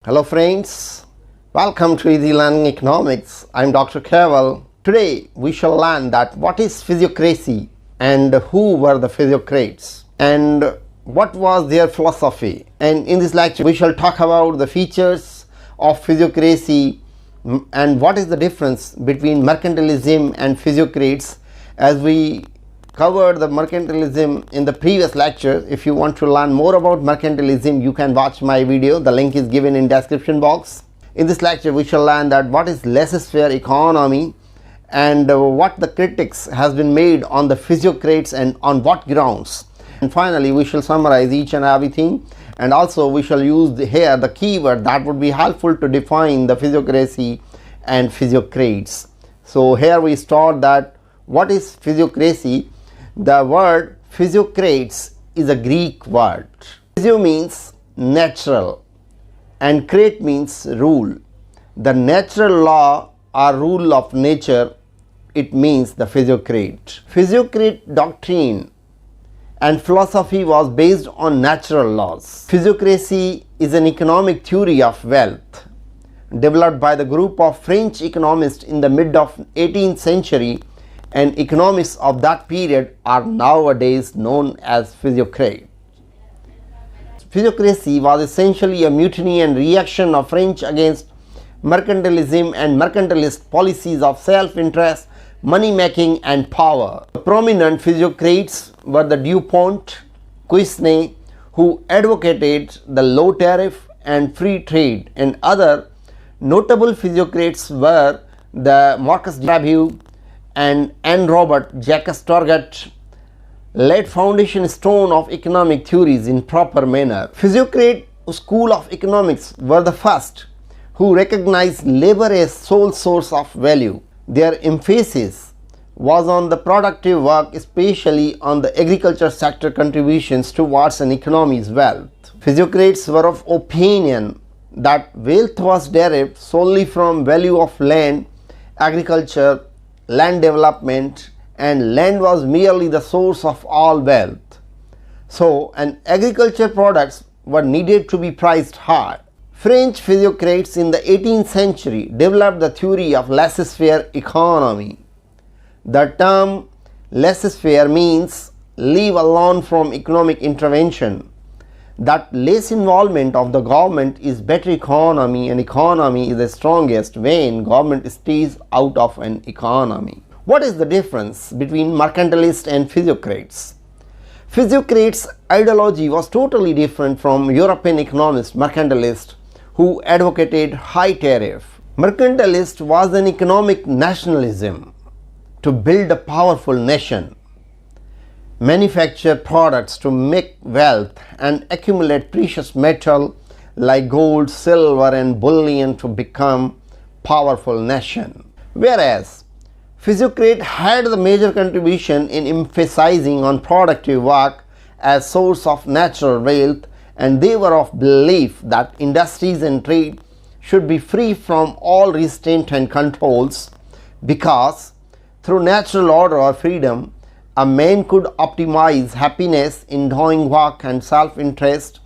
Hello friends, welcome to Easy Learning Economics. I am Dr. Keval. Today we shall learn that what is physiocracy and who were the physiocrats and what was their philosophy. And in this lecture we shall talk about the features of physiocracy and what is the difference between mercantilism and physiocrats, as we covered the mercantilism in the previous lecture. If you want to learn more about mercantilism, you can watch my video. The link is given in description box. In this lecture we shall learn that what is laissez-faire economy and what the critics has been made on the physiocrats and on what grounds. And finally we shall summarize each and everything, and also we shall use here the keyword that would be helpful to define the physiocracy and physiocrats. So here we start that what is physiocracy. The word physiocrats is a Greek word. Physio means natural and crat means rule. The natural law or rule of nature, it means the physiocrat. Physiocrat doctrine and philosophy was based on natural laws. Physiocracy is an economic theory of wealth developed by the group of French economists in the mid of 18th century, and economists of that period are nowadays known as physiocrats. Physiocracy was essentially a mutiny and reaction of French against mercantilism and mercantilist policies of self-interest, money-making and power. The prominent physiocrats were the DuPont, Quesnay, who advocated the low tariff and free trade, and other notable physiocrats were the Marcus Aurelius and Robert Jacques Turgot, laid foundation stone of economic theories in proper manner. Physiocrat school of economics were the first who recognized labor as sole source of value. Their emphasis was on the productive work, especially on the agriculture sector contributions towards an economy's wealth. Physiocrats were of opinion that wealth was derived solely from value of land, agriculture, land development, and land was merely the source of all wealth. So, and agriculture products were needed to be priced high. French physiocrats in the 18th century developed the theory of laissez-faire economy. The term laissez-faire means leave alone from economic intervention, that less involvement of the government is better economy, and economy is the strongest when government stays out of an economy. What is the difference between mercantilists and physiocrats? Physiocrats' ideology was totally different from European economist mercantilist who advocated high tariff. Mercantilist was an economic nationalism to build a powerful nation, manufacture products to make wealth, and accumulate precious metal like gold, silver and bullion to become powerful nation. Whereas physiocrat had the major contribution in emphasizing on productive work as source of natural wealth, and they were of belief that industries and trade should be free from all restraint and controls, because through natural order or freedom a man could optimize happiness in doing work, and self-interest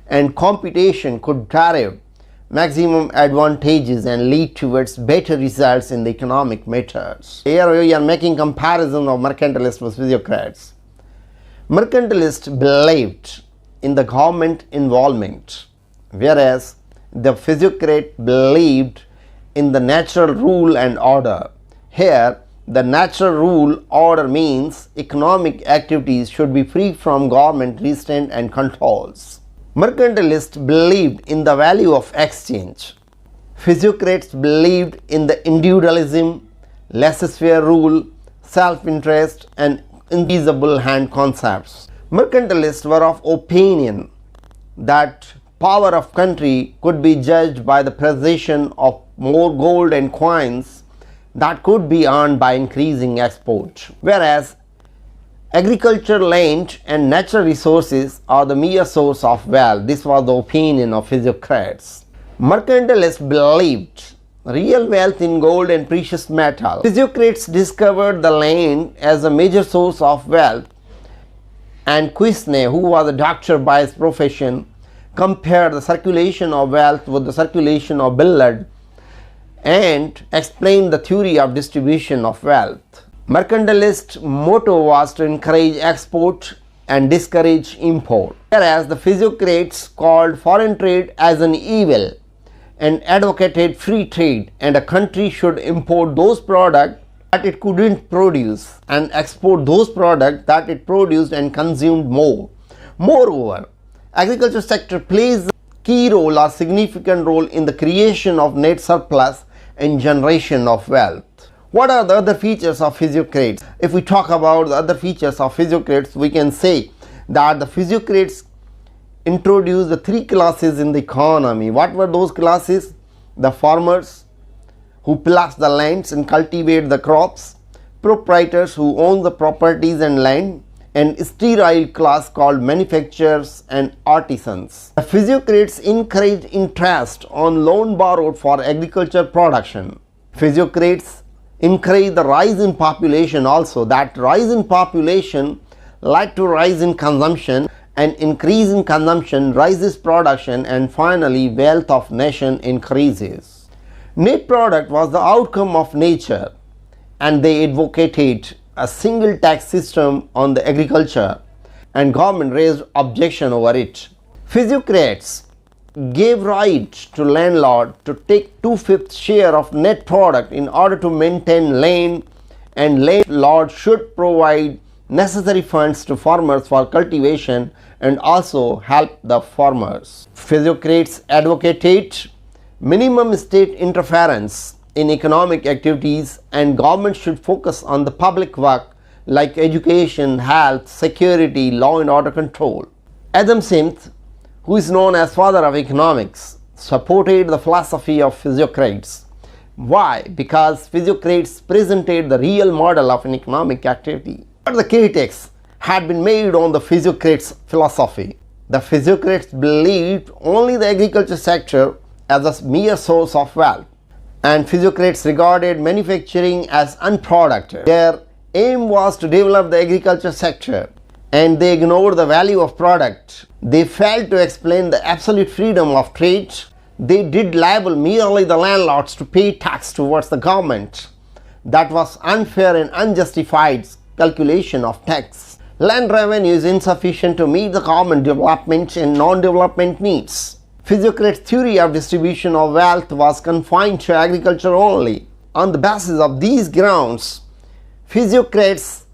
and competition could derive maximum advantages and lead towards better results in the economic matters. Here we are making comparison of mercantilists with physiocrats. Mercantilists believed in the government involvement, whereas the physiocrat believed in the natural rule and order. Here the natural rule order means economic activities should be free from government restraint and controls. Mercantilists believed in the value of exchange. Physiocrats believed in the individualism, laissez-faire rule, self-interest and invisible hand concepts. Mercantilists were of opinion that power of country could be judged by the possession of more gold and coins that could be earned by increasing export, whereas agriculture, land and natural resources are the mere source of wealth. This was the opinion of physiocrats. Mercantilists believed real wealth in gold and precious metal. Physiocrats discovered the land as a major source of wealth, and Quesnay, who was a doctor by his profession, compare the circulation of wealth with the circulation of blood, and explain the theory of distribution of wealth. Mercantilist motto was to encourage export and discourage import, whereas the Physiocrats called foreign trade as an evil and advocated free trade, and a country should import those products that it couldn't produce and export those products that it produced and consumed more. Moreover, agriculture sector plays a key role or significant role in the creation of net surplus and generation of wealth. What are the other features of Physiocrats? If we talk about the other features of Physiocrats, we can say that the Physiocrats introduced the three classes in the economy. What were those classes? The farmers who plough the lands and cultivate the crops, proprietors who own the properties and land, and sterile class called manufacturers and artisans. The Physiocrats encouraged interest on loan borrowed for agriculture production. Physiocrats encourage the rise in population also. That rise in population led to rise in consumption, and increase in consumption rises production, and finally wealth of nation increases. Net product was the outcome of nature, and they advocated a single tax system on the agriculture, and government raised objection over it. Physiocrats gave right to landlord to take 2/5 share of net product in order to maintain land, and landlord should provide necessary funds to farmers for cultivation and also help the farmers. Physiocrats advocated minimum state interference in economic activities, and government should focus on the public work like education, health, security, law and order control. Adam Smith, who is known as father of economics, supported the philosophy of Physiocrats. Why? Because Physiocrats presented the real model of an economic activity. But the critics had been made on the Physiocrats philosophy. The Physiocrats believed only the agriculture sector as a mere source of wealth, and Physiocrats regarded manufacturing as unproductive. Their aim was to develop the agriculture sector, and they ignored the value of product. They failed to explain the absolute freedom of trade. They did liable merely the landlords to pay tax towards the government. That was unfair and unjustified calculation of tax. Land revenue is insufficient to meet the common development and non-development needs. Physiocrats' theory of distribution of wealth was confined to agriculture only. On the basis of these grounds, Physiocrats'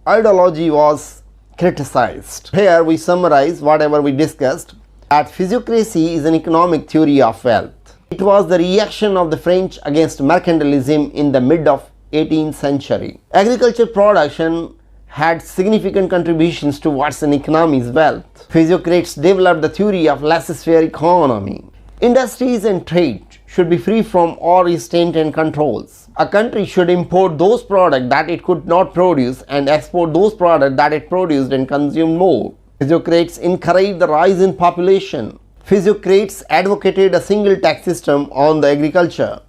ideology was criticized. Here we summarize whatever we discussed, that physiocracy is an economic theory of wealth. It was the reaction of the French against mercantilism in the mid of 18th century. Agriculture production had significant contributions towards an economy's wealth. Physiocrats developed the theory of laissez-faire economy. Industries and trade should be free from all restraint and controls. A country should import those products that it could not produce and export those products that it produced and consumed more. Physiocrats encouraged the rise in population. Physiocrats advocated a single tax system on the agriculture.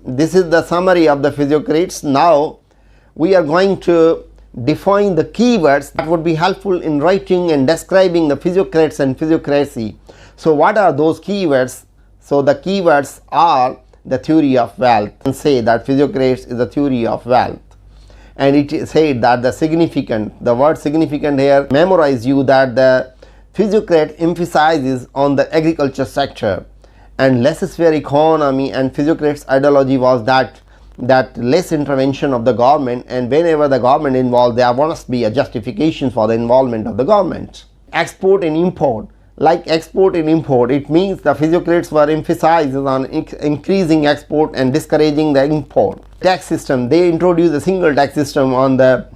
This is the summary of the Physiocrats. Now we are going to define the keywords that would be helpful in writing and describing the Physiocrats and Physiocracy. So what are those keywords? So the keywords are the theory of wealth, and say that Physiocrats is the theory of wealth. And it is said that the word significant here, memorize you that the Physiocrat emphasizes on the agriculture sector, and laissez-faire economy and Physiocrats' ideology was that less intervention of the government, and whenever the government involved, there must be a justification for the involvement of the government. Export and import. Like export and import, it means the Physiocrats were emphasizing on increasing export and discouraging the import. Tax system, they introduced a single tax system on the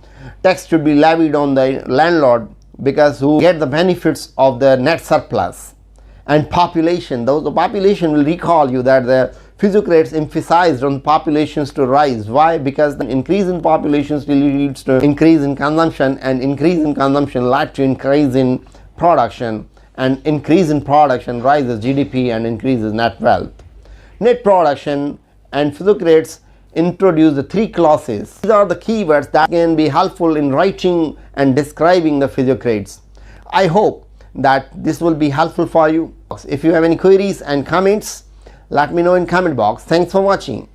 tax should be levied on the landlord, because who get the benefits of the net surplus. And population, the population will recall you that the Physiocrats emphasized on populations to rise. Why? Because the increase in populations leads to increase in consumption, and increase in consumption led to increase in production, and increase in production rises GDP and increases net wealth. Net production, and Physiocrats introduce the three classes. These are the keywords that can be helpful in writing and describing the Physiocrats. I hope that this will be helpful for you. If you have any queries and comments, let me know in comment box. Thanks for watching.